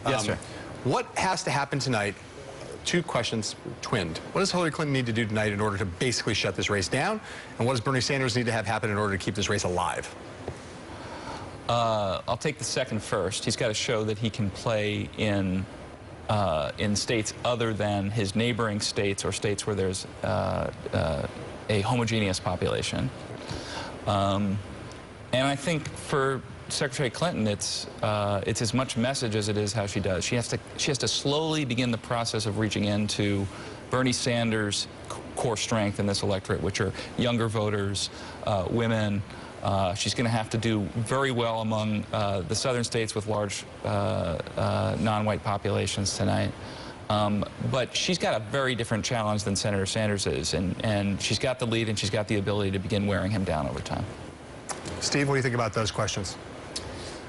Yes, sir. What has to happen tonight? Two questions twinned. What does Hillary Clinton need to do tonight in order to basically shut this race down? And what does Bernie Sanders need to have happen in order to keep this race alive? I'll take the second first. He's got to show that he can play in states other than his neighboring states or states where there's a homogeneous population. And I think for Secretary Clinton, it's as much message as it is how she does. She has to slowly begin the process of reaching into Bernie Sanders' core strength in this electorate, which are younger voters, women. She's going to have to do very well among the southern states with large non-white populations tonight. But she's got a very different challenge than Senator Sanders is, and she's got the lead and she's got the ability to begin wearing him down over time. Steve, what do you think about those questions?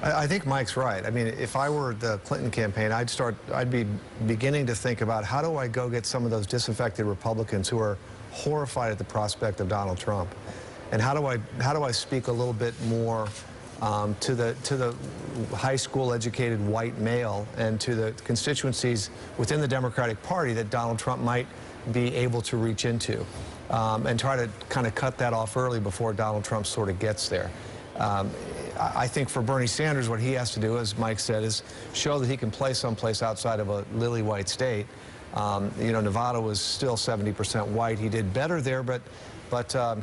I think Mike's right. I mean, if I were the Clinton campaign, I'd be beginning to think about how do I go get some of those disaffected Republicans who are horrified at the prospect of Donald Trump, and how do I speak a little bit more to the high school educated white male and to the constituencies within the Democratic Party that Donald Trump might be able to reach into, and try to kind of cut that off early before Donald Trump sort of gets there. I think for Bernie Sanders, what he has to do, as Mike said, is show that he can play someplace outside of a lily white state. You know, Nevada was still 70% white. He did better there, but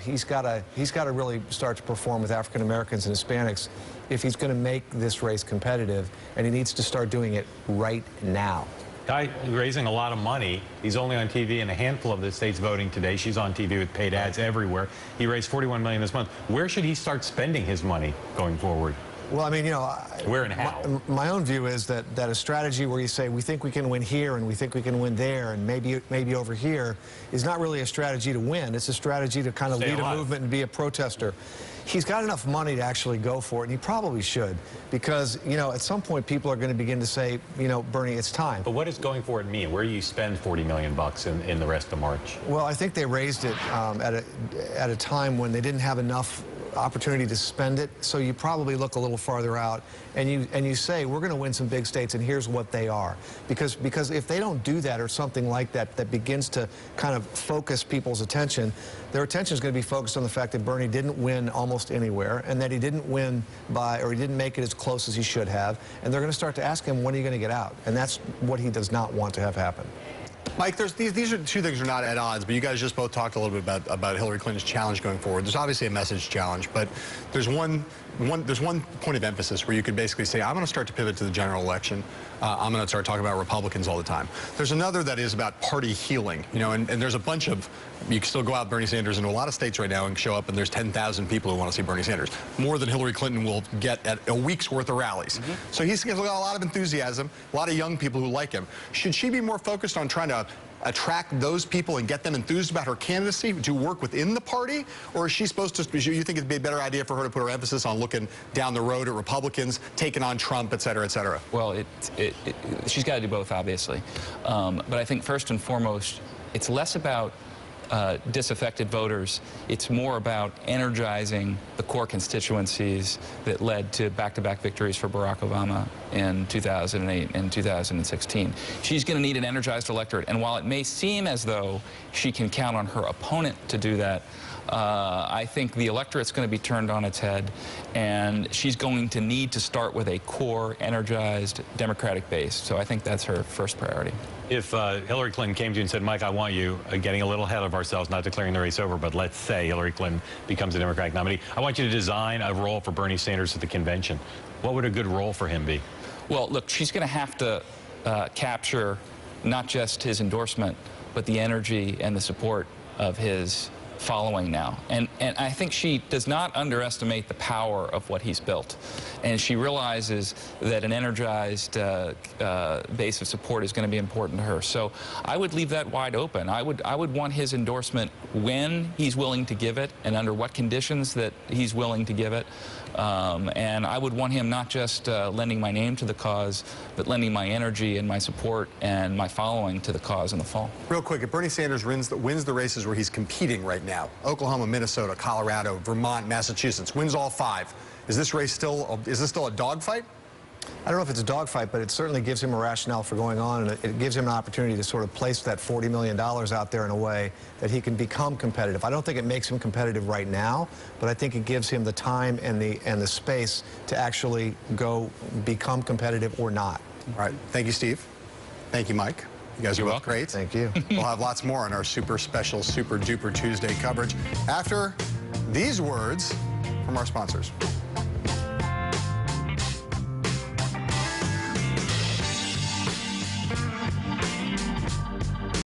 he's got to really start to perform with African Americans and Hispanics if he's going to make this race competitive, and he needs to start doing it right now. Guy raising a lot of money. He's only on TV in a handful of the states voting today. She's on TV with paid ads everywhere. He raised $41 million this month. Where should he start spending his money going forward? Well, I mean, you know, where and how? My own view is that a strategy where you say we think we can win here and we think we can win there and maybe over here is not really a strategy to win. It's a strategy to kind of lead a movement and be a protester. He's got enough money to actually go for it, and he probably should, because, you know, at some point people are going to begin to say, you know, Bernie, it's time. But what does going for it mean? Where do you spend $40 million in the rest of March? Well, I think they raised it at a time when they didn't have enough opportunity to spend it, so you probably look a little farther out and you say we're going to win some big states and here's what they are, because if they don't do that or something like that that begins to kind of focus people's attention, their attention is going to be focused on the fact that Bernie didn't win almost anywhere and that he didn't win by, or he didn't make it as close as he should have, and they're going to start to ask him, when are you going to get out? And that's what he does not want to have happen. Mike, these are two things are not at odds, but you guys just both talked a little bit about Hillary Clinton's challenge going forward. There's obviously a message challenge, but there's one point of emphasis where you could basically say, I'm going to start to pivot to the general election. I'm going to start talking about Republicans all the time. There's another that is about party healing, you know, and there's a bunch of, you can still go out Bernie Sanders into a lot of states right now and show up, and there's 10,000 people who want to see Bernie Sanders, more than Hillary Clinton will get at a week's worth of rallies. So he's got a lot of enthusiasm, a lot of young people who like him. Should she be more focused on trying to attract those people and get them enthused about her candidacy to work within the party, or is she supposed to, you think it'd be a better idea for her to put her emphasis on looking down the road at Republicans, taking on Trump, et cetera, et cetera? Well, she's got to do both, obviously. But I think first and foremost, it's less about disaffected voters. It's more about energizing the core constituencies that led to back-to-back victories for Barack Obama in 2008 and 2016. She's going to need an energized electorate, and while it may seem as though she can count on her opponent to do that, I think the electorate's going to be turned on its head, and she's going to need to start with a core, energized Democratic base. So I think that's her first priority. If Hillary Clinton came to you and said, Mike, I want you, getting a little ahead of ourselves, not declaring the race over, but let's say Hillary Clinton becomes the Democratic nominee, I want you to design a role for Bernie Sanders at the convention. What would a good role for him be? Well, look, she's going to have to capture not just his endorsement, but the energy and the support of his following now. And I think she does not underestimate the power of what he's built. And she realizes that an energized base of support is going to be important to her. So I would leave that wide open. I would want his endorsement when he's willing to give it and under what conditions that he's willing to give it. And I would want him not just lending my name to the cause, but lending my energy and my support and my following to the cause in the fall. Real quick, if Bernie Sanders wins the races where he's competing right now, Oklahoma, Minnesota, Colorado, Vermont, Massachusetts, wins all 5, is this race still a dogfight? I don't know if it's a dogfight, but it certainly gives him a rationale for going on, and it gives him an opportunity to sort of place that $40 million out there in a way that he can become competitive. I don't think it makes him competitive right now, but I think it gives him the time and the space to actually go become competitive or not. All right. Thank you, Steve. Thank you, Mike. You guys are both great. Thank you. We'll have lots more on our super special, super duper Tuesday coverage after these words from our sponsors.